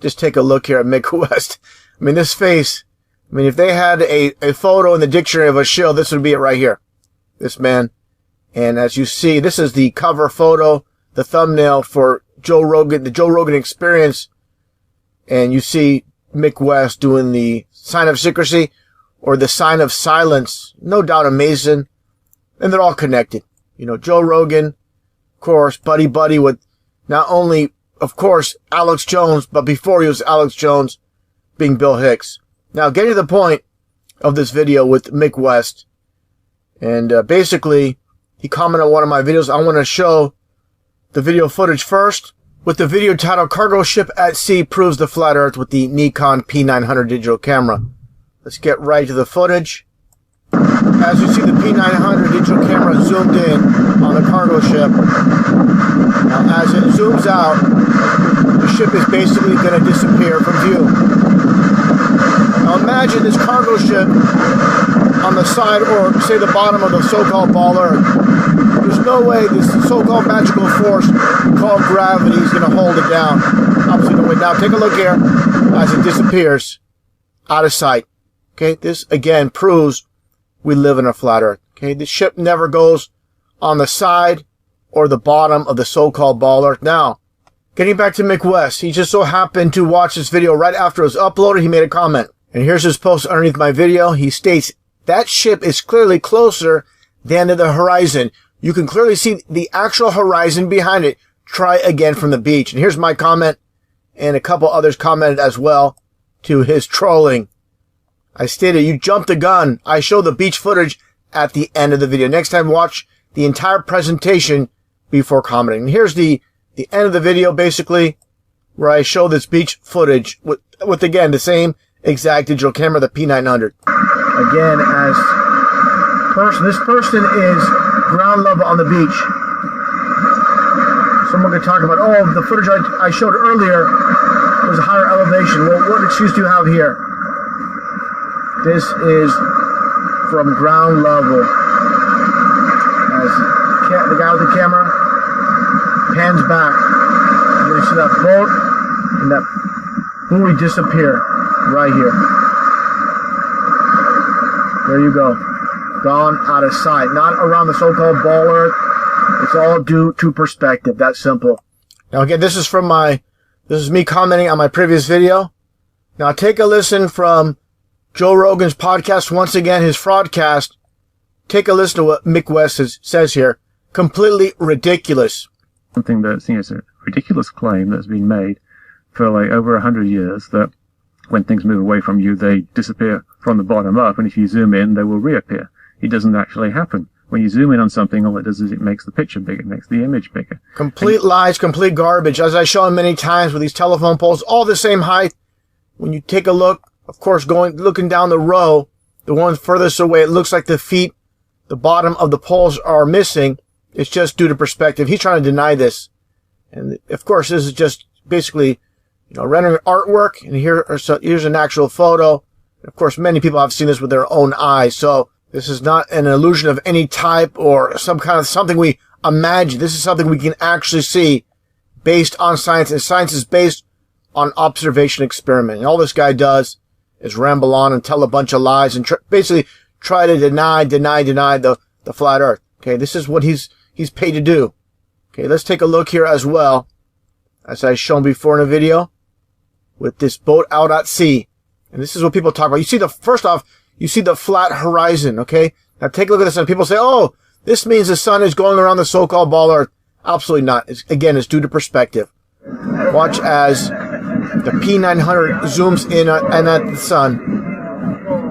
Just take a look here at Mick West. I mean, this face, I mean, if they had a photo in the dictionary of a shill, this would be it right here. This man. And as you see, this is the cover photo, the thumbnail for Joe Rogan, the Joe Rogan Experience. And you see Mick West doing the sign of secrecy or the sign of silence. No doubt amazing. And they're all connected. You know, Joe Rogan, of course, buddy with not only, of course, Alex Jones, but before he was Alex Jones, being Bill Hicks. Now, getting to the point of this video with Mick West. And basically, he commented on one of my videos. I want to show the video footage first. With the video titled Cargo Ship at Sea Proves the Flat Earth with the Nikon P900 digital camera. Let's get right to the footage. As you see the P900 digital camera zoomed in on the cargo ship. Now as it zooms out, the ship is basically going to disappear from view. Now imagine this cargo ship on the side or say the bottom of the so-called ball Earth. There's no way this so-called magical force called gravity is going to hold it down. Opposite the wind. Now take a look here as it disappears out of sight. Okay, this again proves we live in a flat Earth. Okay, the ship never goes on the side or the bottom of the so-called ball Earth. Now, getting back to Mick West, he just so happened to watch this video right after it was uploaded. He made a comment. And here's his post underneath my video. He states, that ship is clearly closer than to the horizon. You can clearly see the actual horizon behind it. Try again from the beach. And here's my comment, and a couple others commented as well to his trolling. I stated, you jumped the gun. I show the beach footage at the end of the video. Next time, watch the entire presentation before commenting. And here's the end of the video, basically, where I show this beach footage with again, the same exact digital camera, the P900. Again, this person is ground level on the beach. Someone could talk about, oh, the footage I showed earlier was a higher elevation. Well, what excuse do you have here? This is from ground level. As the guy with the camera pans back, you're going to see that boat and that buoy disappear right here. There you go. Gone out of sight. Not around the so-called ball Earth. It's all due to perspective. That simple. Now again, this is me commenting on my previous video. Now take a listen from Joe Rogan's podcast. Once again, his fraudcast. Take a listen to what Mick West says here. Completely ridiculous. Something that's, it's a ridiculous claim that's been made for like over 100 years that when things move away from you, they disappear from the bottom up, and if you zoom in, they will reappear. It doesn't actually happen. When you zoom in on something, all it does is it makes the picture bigger, it makes the image bigger. Complete lies, complete garbage. As I've shown many times with these telephone poles, all the same height. When you take a look, of course, looking down the row, the one furthest away, it looks like the feet, the bottom of the poles are missing. It's just due to perspective. He's trying to deny this. And of course, this is just basically, rendering artwork. And here's an actual photo. Of course, many people have seen this with their own eyes. So this is not an illusion of any type or something we imagine. This is something we can actually see based on science. And science is based on observation experiment. And all this guy does is ramble on and tell a bunch of lies and basically try to deny the flat Earth. Okay, this is what he's paid to do. Okay, let's take a look here as well, as I've shown before in a video, with this boat out at sea. And this is what people talk about. You see first off, you see the flat horizon, okay? Now take a look at this, and people say, oh, this means the sun is going around the so-called ball Earth. Absolutely not. It's due to perspective. Watch as the P900 zooms in and at the sun,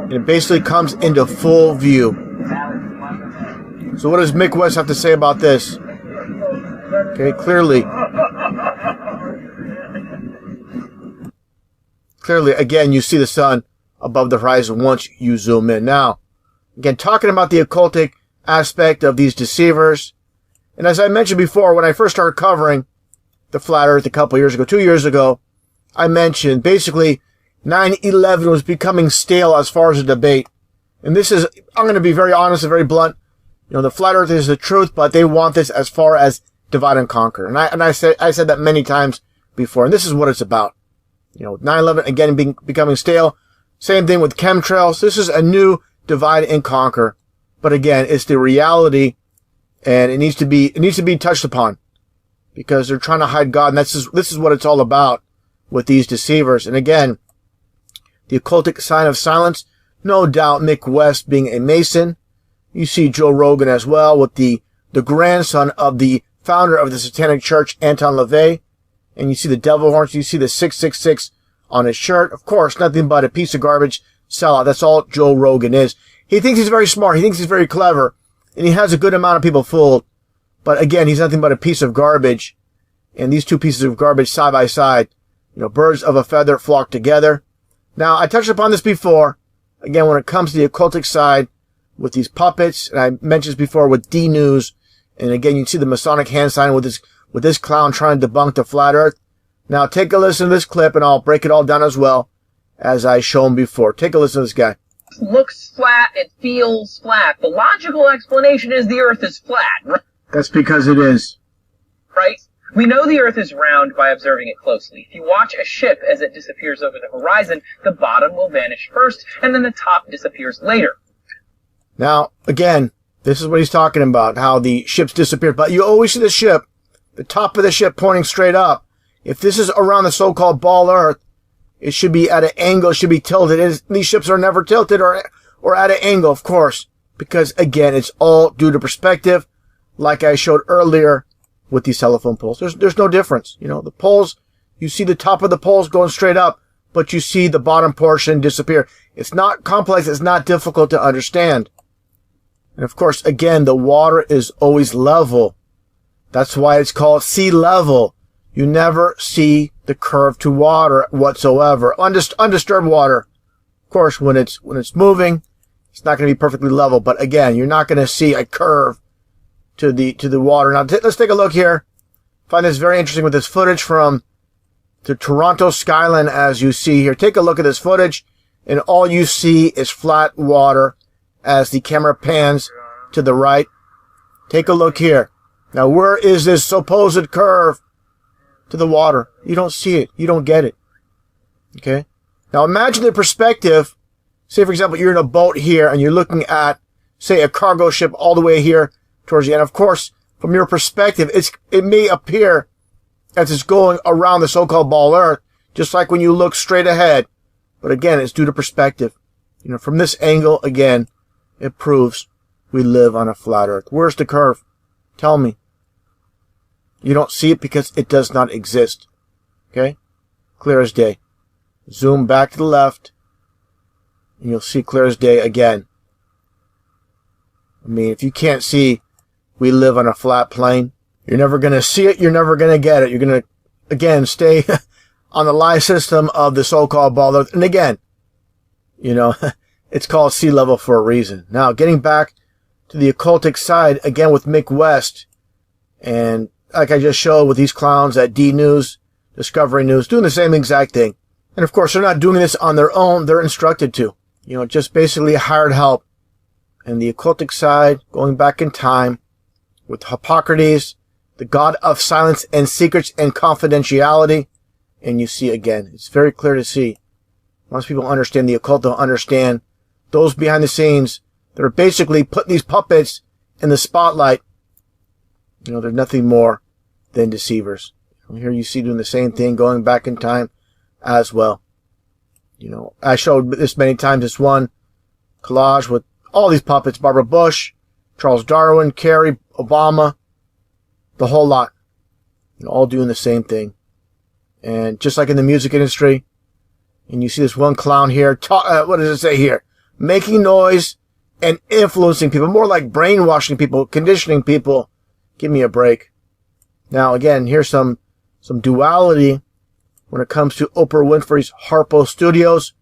and it basically comes into full view. So what does Mick West have to say about this? Okay, clearly, again, you see the sun above the horizon once you zoom in. Now, again, talking about the occultic aspect of these deceivers. And as I mentioned before, when I first started covering the flat Earth a couple years ago, 2 years ago, I mentioned basically 9/11 was becoming stale as far as the debate. And this is, I'm going to be very honest and very blunt. The flat Earth is the truth, but they want this as far as divide and conquer. And I said that many times before. And this is what it's about. You know, 9/11 again becoming stale. Same thing with chemtrails. This is a new divide and conquer. But again, it's the reality, and it needs to be touched upon, because they're trying to hide God, and this is what it's all about with these deceivers. And again, the occultic sign of silence, no doubt Mick West being a Mason. You see Joe Rogan as well, with the grandson of the founder of the Satanic Church, Anton LaVey. And you see the devil horns, you see the 666 on his shirt. Of course, nothing but a piece of garbage sellout. That's all Joe Rogan is. He thinks he's very smart. He thinks he's very clever. And he has a good amount of people fooled. But again, he's nothing but a piece of garbage. And these two pieces of garbage side by side, you know, birds of a feather flock together. Now, I touched upon this before. Again, when it comes to the occultic side, with these puppets, and I mentioned this before with D News, and again, you see the Masonic hand sign with this clown trying to debunk the flat earth. Now, take a listen to this clip, and I'll break it all down as well, as I shown before. Take a listen to this guy. Looks flat, it feels flat. The logical explanation is the earth is flat. That's because it is. Right? We know the earth is round by observing it closely. If you watch a ship as it disappears over the horizon, the bottom will vanish first, and then the top disappears later. Now, again, this is what he's talking about, how the ships disappear. But you always see the ship, the top of the ship pointing straight up. If this is around the so-called ball earth, it should be at an angle, it should be tilted. These ships are never tilted or at an angle, of course, because, again, it's all due to perspective, like I showed earlier with these telephone poles. There's no difference. You know, the poles, you see the top of the poles going straight up, but you see the bottom portion disappear. It's not complex. It's not difficult to understand. And of course, again, the water is always level. That's why it's called sea level. You never see the curve to water whatsoever. Undisturbed water. Of course, when it's moving, it's not going to be perfectly level. But again, you're not going to see a curve to the water. Now, let's take a look here. I find this very interesting with this footage from the Toronto skyline, as you see here. Take a look at this footage, and all you see is flat water as the camera pans to the right. Take a look here. Now, where is this supposed curve to the water? You don't see it. You don't get it. Okay? Now, imagine the perspective. Say, for example, you're in a boat here, and you're looking at, say, a cargo ship all the way here towards the end. Of course, from your perspective, it may appear as it's going around the so-called ball earth, just like when you look straight ahead. But again, it's due to perspective. You know, from this angle, again, it proves we live on a flat earth. Where's the curve? Tell me. You don't see it because it does not exist. Okay? Clear as day. Zoom back to the left, and you'll see clear as day again. I mean, if you can't see we live on a flat plane, you're never going to see it. You're never going to get it. You're going to, again, stay on the lie system of the so-called ball earth. And again, you know, it's called sea level for a reason. Now, getting back to the occultic side, again with Mick West, and like I just showed with these clowns at D News, Discovery News, doing the same exact thing. And of course, they're not doing this on their own. They're instructed to. You know, just basically hired help. And the occultic side, going back in time, with Hippocrates, the god of silence and secrets and confidentiality. And you see again, it's very clear to see. Once people understand the occult, they'll understand those behind the scenes that are basically putting these puppets in the spotlight. You know, they're nothing more than deceivers. Here you see doing the same thing, going back in time as well. You know, I showed this many times, this one collage with all these puppets, Barbara Bush, Charles Darwin, Kerry, Obama, the whole lot. You know, all doing the same thing. And just like in the music industry, and you see this one clown here, what does it say here? Making noise and influencing people, more like brainwashing people, conditioning people. Give me a break. Now, again, here's some duality when it comes to Oprah Winfrey's Harpo Studios.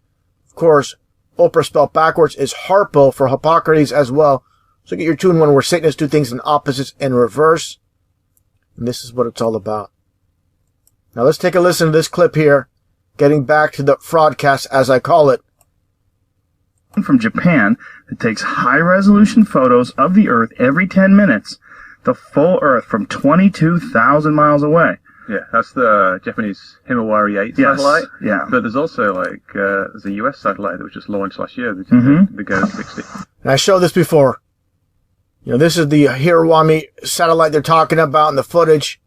Of course, Oprah spelled backwards is Harpo for Hippocrates as well. So get your 2-in-1 where Satanists do things in opposites and reverse. And this is what it's all about. Now let's take a listen to this clip here. Getting back to the fraudcast, as I call it. From Japan that takes high-resolution photos of the Earth every 10 minutes. The full Earth from 22,000 miles away. Yeah, that's the Japanese Himawari 8 satellite. Yeah. But there's also there's a US satellite that was just launched last year, the GO 60. And I showed this before. This is the Hirawami satellite they're talking about in the footage.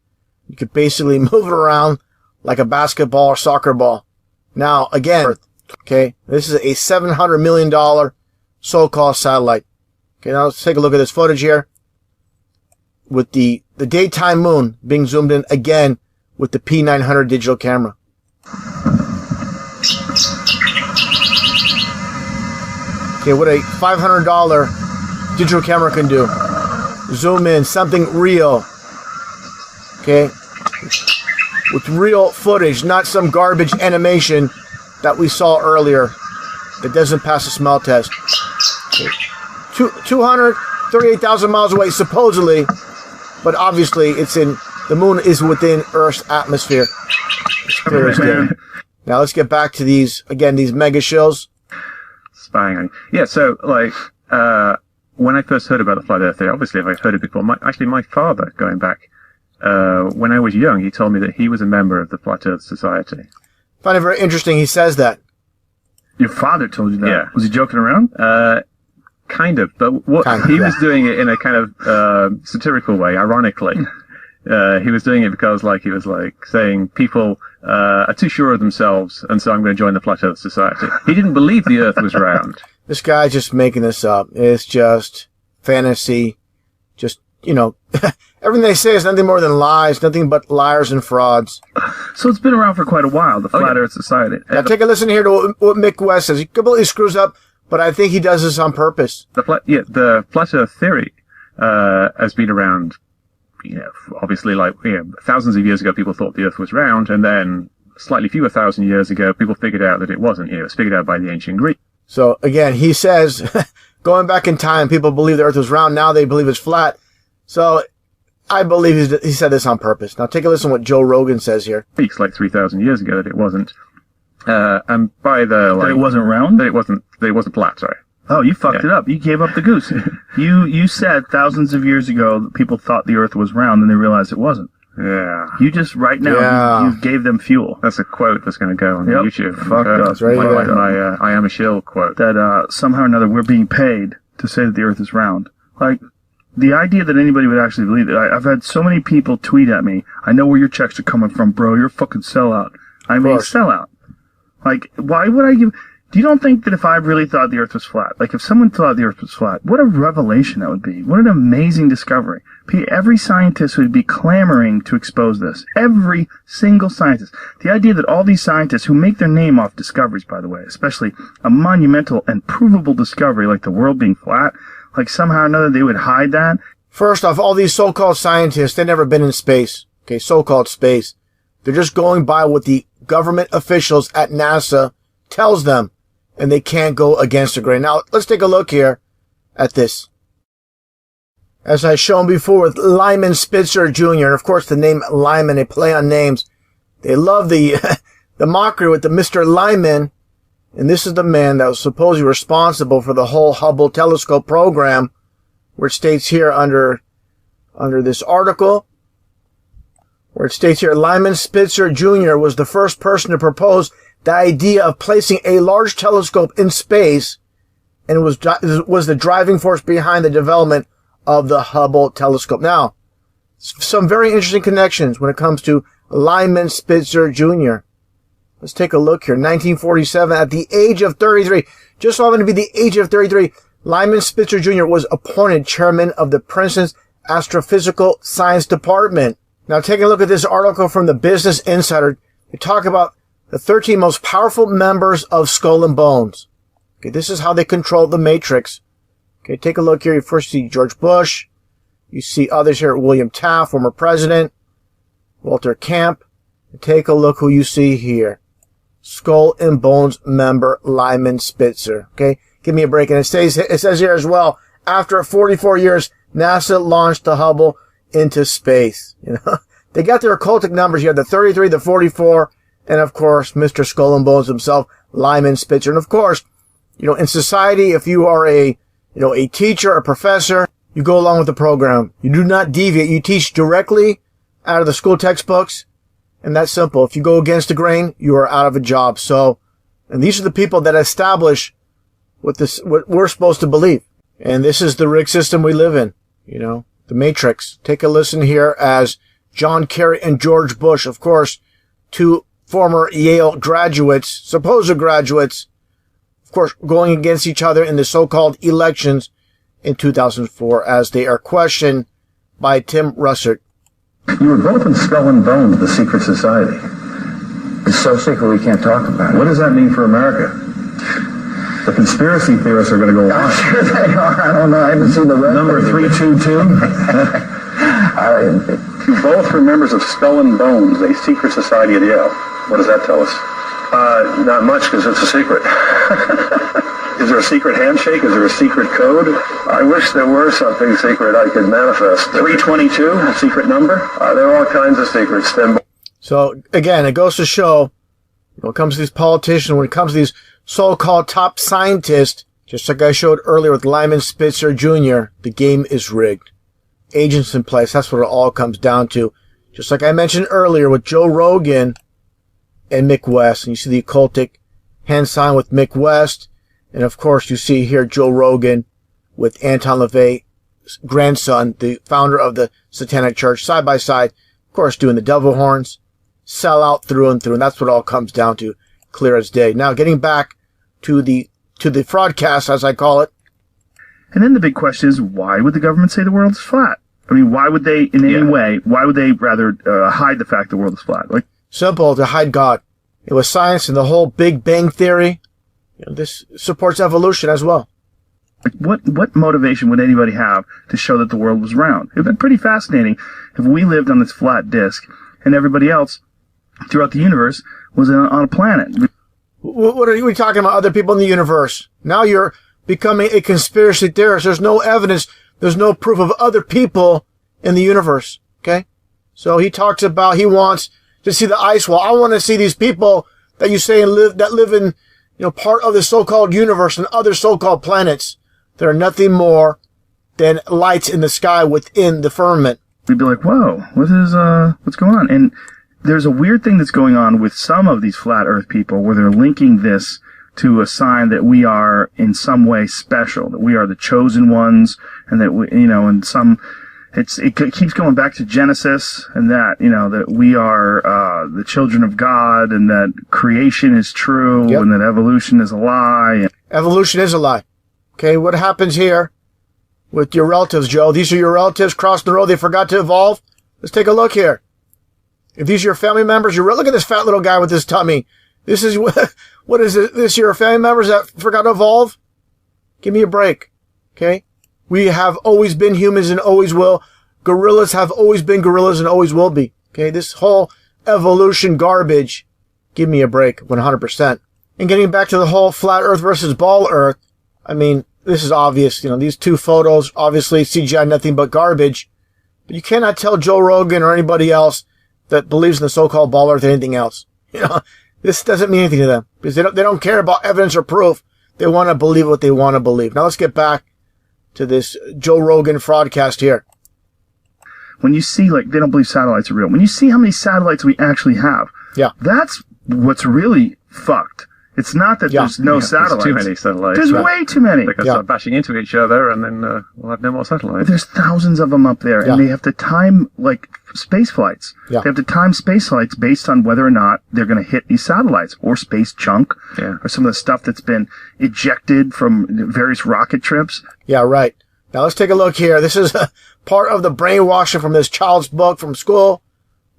You could basically move it around like a basketball or soccer ball. Now, again, okay, this is a $700 million so-called satellite. Okay, now let's take a look at this footage here. With the daytime moon being zoomed in again with the P900 digital camera. Okay, what a $500 digital camera can do. Zoom in, something real. Okay? With real footage, not some garbage animation that we saw earlier that doesn't pass the smell test. Okay. 238,000 miles away, supposedly, but obviously the moon is within Earth's atmosphere. It's clear as day. Now let's get back to these mega shills. Spying on you. Yeah, so, when I first heard about the flat Earth theory, obviously I've heard it before. My father, going back, when I was young, he told me that he was a member of the Flat Earth Society. I find it very interesting he says that. Your father told you that? Yeah. Was he joking around? Kind of, but he was doing it in a kind of satirical way, ironically. He was doing it because he was saying people are too sure of themselves, and so I'm going to join the Flat Earth Society. He didn't believe the Earth was round. This guy's just making this up. It's just fantasy. Just, everything they say is nothing more than lies, nothing but liars and frauds. So it's been around for quite a while, the Flat Earth Society. Now take a listen here to what Mick West says. He completely screws up, but I think he does this on purpose. The Flat Earth theory has been around, obviously, thousands of years ago people thought the Earth was round, and then slightly fewer thousand years ago people figured out that it wasn't. It was figured out by the ancient Greeks. So, again, he says, going back in time, people believe the Earth was round. Now they believe it's flat. So, I believe he said this on purpose. Now, take a listen to what Joe Rogan says here. Greeks, 3,000 years ago, that it wasn't. And by the... that it wasn't round? That it wasn't flat, sorry. Oh, you fucked it up. You gave up the goose. You said thousands of years ago that people thought the Earth was round, and they realized it wasn't. Yeah. You just, right now, you gave them fuel. That's a quote that's going to go on YouTube. Fuck us. Right my I am a shill quote. That somehow or another we're being paid to say that the Earth is round. The idea that anybody would actually believe it. I've had so many people tweet at me, I know where your checks are coming from, bro. You're a fucking sellout. I mean, sellout. Why would I give... Do you don't think that if I really thought the Earth was flat, if someone thought the Earth was flat, what a revelation that would be. What an amazing discovery. Every scientist would be clamoring to expose this. Every single scientist. The idea that all these scientists who make their name off discoveries, by the way, especially a monumental and provable discovery like the world being flat, somehow or another they would hide that. First off, all these so-called scientists, they've never been in space. Okay, so-called space. They're just going by what the government officials at NASA tells them. And they can't go against the grain. Now, let's take a look here at this. As I've shown before with Lyman Spitzer Jr., and of course the name Lyman, they play on names. They love the mockery with the Mr. Lyman. And this is the man that was supposedly responsible for the whole Hubble telescope program, where it states here under this article, where it states here, Lyman Spitzer Jr. was the first person to propose the idea of placing a large telescope in space, and was the driving force behind the development of the Hubble telescope. Now, some very interesting connections when it comes to Lyman Spitzer Jr. Let's take a look here. 1947, at the age of 33, just so happened to be the age of 33, Lyman Spitzer Jr. was appointed chairman of the Princeton's Astrophysical Science Department. Now, taking a look at this article from the Business Insider, they talk about the 13 most powerful members of Skull and Bones. Okay, this is how they control the Matrix. Okay, take a look here. You first see George Bush. You see others here. William Taft, former president. Walter Camp. And take a look who you see here. Skull and Bones member Lyman Spitzer. Okay, give me a break. And it says here as well, after 44 years, NASA launched the Hubble into space. They got their occultic numbers here, the 33, the 44, and of course, Mr. Skull and Bones himself, Lyman Spitzer. And of course, in society, if you are a teacher, a professor, you go along with the program. You do not deviate. You teach directly out of the school textbooks. And that's simple. If you go against the grain, you are out of a job. So, and these are the people that establish what we're supposed to believe. And this is the rigged system we live in. You know, the Matrix. Take a listen here as John Kerry and George Bush, of course, two former Yale graduates, supposed graduates, of course, going against each other in the so-called elections in 2004 as they are questioned by Tim Russert. You were both in Skull and Bones, the secret society. It's so secret we can't talk about it. What does that mean for America? The conspiracy theorists are going to go on. I'm sure they are. I don't know. I haven't seen the rest. Number 322? You both were members of Skull and Bones, a secret society at Yale. What does that tell us? Not much, because it's a secret. Is there a secret handshake? Is there a secret code? I wish there were something secret I could manifest. 322, a secret number? There are all kinds of secrets. So, again, it goes to show, when it comes to these politicians, when it comes to these so-called top scientists, just like I showed earlier with Lyman Spitzer Jr., the game is rigged. Agents in place, that's what it all comes down to. Just like I mentioned earlier with Joe Rogan and Mick West. And you see the occultic hand sign with Mick West. And of course, you see here Joe Rogan with Anton LaVey's grandson, the founder of the Satanic Church, side by side, of course, doing the devil horns, sell out through and through. And that's what it all comes down to, clear as day. Now, getting back to the fraudcast, as I call it. And then the big question is, why would the government say the world is flat? I mean, why would they, in any way, why would they rather hide the fact the world is flat? Like, simple, to hide God. It was science and the whole Big Bang Theory. You know, this supports evolution as well. Like, what motivation would anybody have to show that the world was round? It would have been pretty fascinating if we lived on this flat disk and everybody else throughout the universe was on a planet. What are you talking about? Other people in the universe? Now you're becoming a conspiracy theorist. There's no evidence. There's no proof of other people in the universe. Okay? So he talks about he wants to see the ice wall. I want to see these people that you say live in, you know, part of the so-called universe and other so-called planets that are nothing more than lights in the sky within the firmament. We'd be like, whoa, what's going on? And there's a weird thing that's going on with some of these flat earth people where they're linking this to a sign that we are in some way special, that we are the chosen ones, and that we, you know, in some, it keeps going back to Genesis, and that, you know, that we are the children of God, and that creation is true, and that evolution is a lie. Evolution is a lie. Okay, what happens here with your relatives, Joe? These are your relatives crossing the road. They forgot to evolve. Let's take a look here. If these are your family members, look at this fat little guy with his tummy. This is what is it? This your family members that forgot to evolve? Give me a break. Okay? We have always been humans and always will. Gorillas have always been gorillas and always will be. Okay? This whole evolution garbage. Give me a break. 100%. And getting back to the whole flat earth versus ball earth. I mean, this is obvious. You know, these two photos, obviously CGI, nothing but garbage. But you cannot tell Joe Rogan or anybody else that believes in the so-called ball earth or anything else. You know, this doesn't mean anything to them because they don't care about evidence or proof. They want to believe what they want to believe. Now let's get back to this Joe Rogan fraudcast here. When you see, like, they don't believe satellites are real. When you see how many satellites we actually have, that's what's really fucked. It's not that there's no satellites. There's too many satellites. There's way too many. They can start bashing into each other, and then we'll have no more satellites. There's thousands of them up there, and they have to time, like, space flights. They have to time space flights based on whether or not they're going to hit these satellites, or space junk, or some of the stuff that's been ejected from various rocket trips. Yeah, right. Now let's take a look here. This is part of the brainwashing from this child's book from school.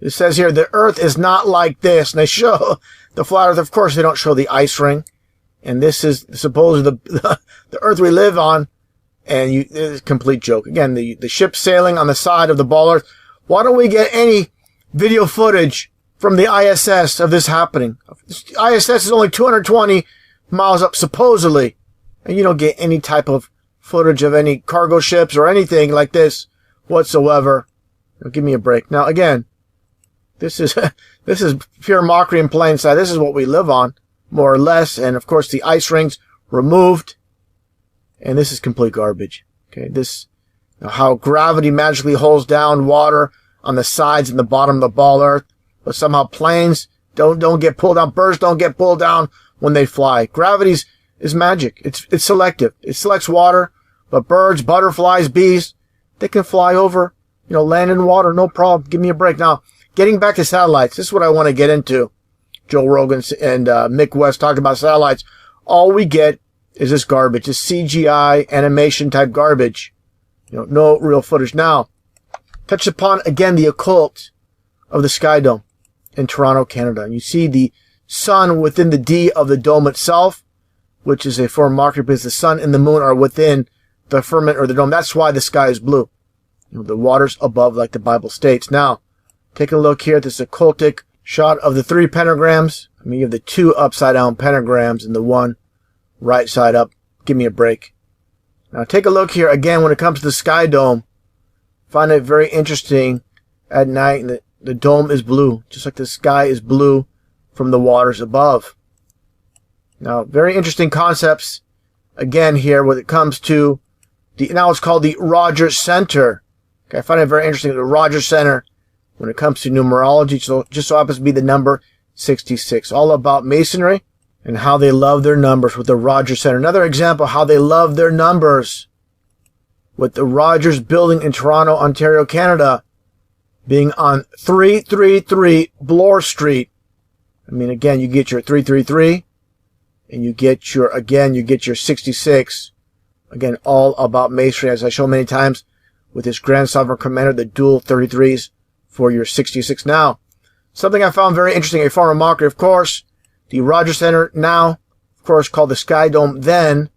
It says here, the Earth is not like this. And they show the flat Earth. Of course, they don't show the ice ring. And this is supposedly the Earth we live on. And it's a complete joke. Again, the ship sailing on the side of the ball Earth. Why don't we get any video footage from the ISS of this happening? The ISS is only 220 miles up, supposedly. And you don't get any type of footage of any cargo ships or anything like this whatsoever. Now, give me a break. Now, again, this is pure mockery in plain sight. This is what we live on, more or less. And of course, the ice rings removed. And this is complete garbage. Okay, this, how gravity magically holds down water on the sides and the bottom of the ball Earth. but somehow planes don't get pulled down. Birds don't get pulled down when they fly. Gravity is magic. It's selective. It selects water, but birds, butterflies, bees, they can fly over, land and water, no problem. Give me a break. Now, getting back to satellites, this is what I want to get into. Joe Rogan and Mick West talked about satellites. All we get is this garbage, this CGI animation type garbage. No real footage. Now, touch upon again the occult of the Sky Dome in Toronto, Canada. And you see the sun within the D of the dome itself, which is a form of mockery because the sun and the moon are within the firmament or the dome. That's why the sky is blue. The water's above, like the Bible states. Now, take a look here at this occultic shot of the 3 pentagrams. You have the 2 upside down pentagrams and the 1 right side up. Give me a break. Now, take a look here again when it comes to the Sky Dome. Find it very interesting at night. And the dome is blue, just like the sky is blue from the waters above. Now, very interesting concepts again here when it comes to now it's called the Rogers Center. Okay, I find it very interesting, the Rogers Center, when it comes to numerology, so just so happens to be the number 66. All about masonry and how they love their numbers with the Rogers Center. Another example how they love their numbers with the Rogers Building in Toronto, Ontario, Canada, being on 333 Bloor Street. Again, you get your 333, and you get your 66. Again, all about masonry, as I show many times, with this Grand Sovereign Commander, the dual 33s for your 66. Now, something I found very interesting, a form of mockery, of course, the Rogers Center now, of course, called the Sky Dome then.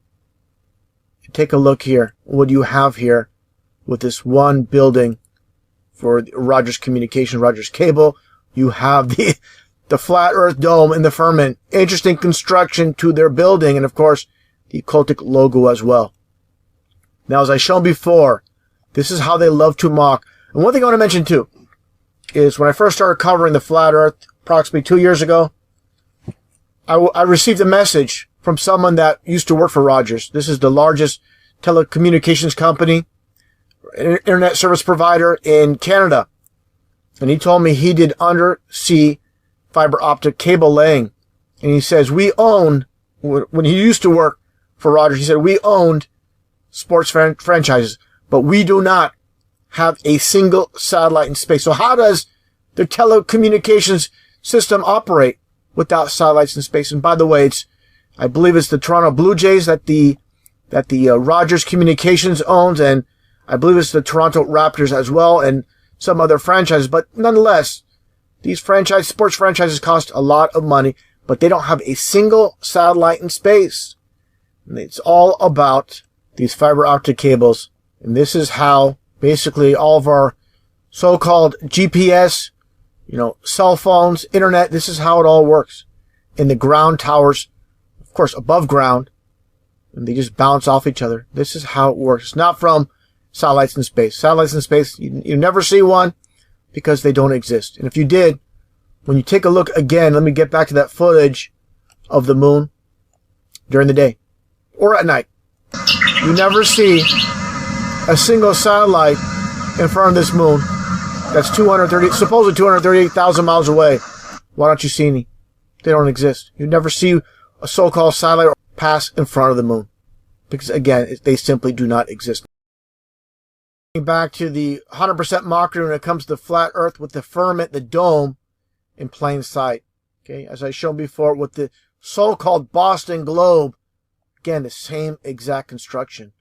Take a look here. What do you have here with this one building for Rogers Communication, Rogers Cable? You have the flat earth dome in the firmament. Interesting construction to their building, and of course, the cultic logo as well. Now, as I shown before, this is how they love to mock. And one thing I want to mention too is when I first started covering the flat earth approximately 2 years ago, I received a message from someone that used to work for Rogers. This is the largest telecommunications company, internet service provider in Canada. And he told me he did undersea fiber optic cable laying. And he says, when he used to work for Rogers, he said, we owned sports franchises, but we do not have a single satellite in space. So how does the telecommunications system operate without satellites in space? And by the way, I believe it's the Toronto Blue Jays that the Rogers Communications owns, and I believe it's the Toronto Raptors as well, and some other franchises. But nonetheless, these sports franchises cost a lot of money, but they don't have a single satellite in space. And it's all about these fiber optic cables. And this is how basically all of our so-called GPS, cell phones, internet, this is how it all works. In the ground towers, of course, above ground, and they just bounce off each other. This is how it works. It's not from satellites in space. Satellites in space, you never see one because they don't exist. And if you did, when you take a look again, let me get back to that footage of the moon during the day or at night. You never see a single satellite in front of this moon that's supposedly 238,000 miles away. Why don't you see any? They don't exist. You never see a so-called satellite pass in front of the moon because, again, they simply do not exist. Back to the 100% mockery when it comes to the flat earth with the firmament, the dome, in plain sight. Okay, as I showed before with the so-called Boston Globe, again, the same exact construction.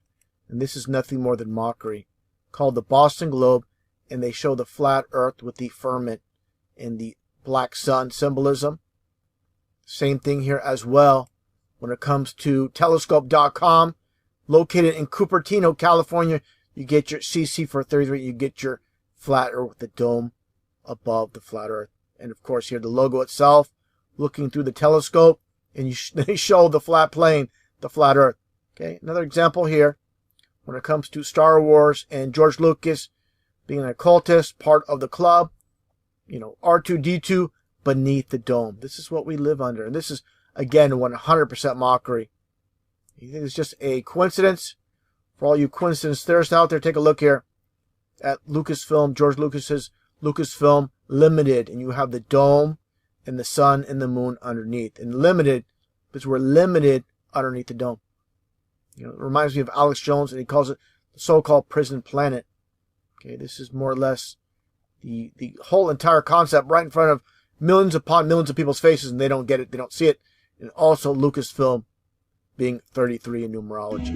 And this is nothing more than mockery, called the Boston Globe, and they show the flat earth with the firmament and the black sun symbolism. Same thing here as well when it comes to telescope.com, located in Cupertino, California. You get your CC for 33, you get your flat earth with the dome above the flat earth. And of course here the logo itself, looking through the telescope, and they show the flat plane, the flat earth. Okay, another example here when it comes to Star Wars and George Lucas being an occultist, part of the club, R2-D2 beneath the dome. This is what we live under. And this is, again, 100% mockery. You think it's just a coincidence? For all you coincidence theorists out there, take a look here at Lucasfilm, George Lucas's Lucasfilm Limited, and you have the dome and the sun and the moon underneath. And limited, because we're limited underneath the dome. You know, it reminds me of Alex Jones, and he calls it the so-called prison planet. Okay, this is more or less the whole entire concept right in front of millions upon millions of people's faces, and they don't get it, they don't see it. And also Lucasfilm being 33 in numerology.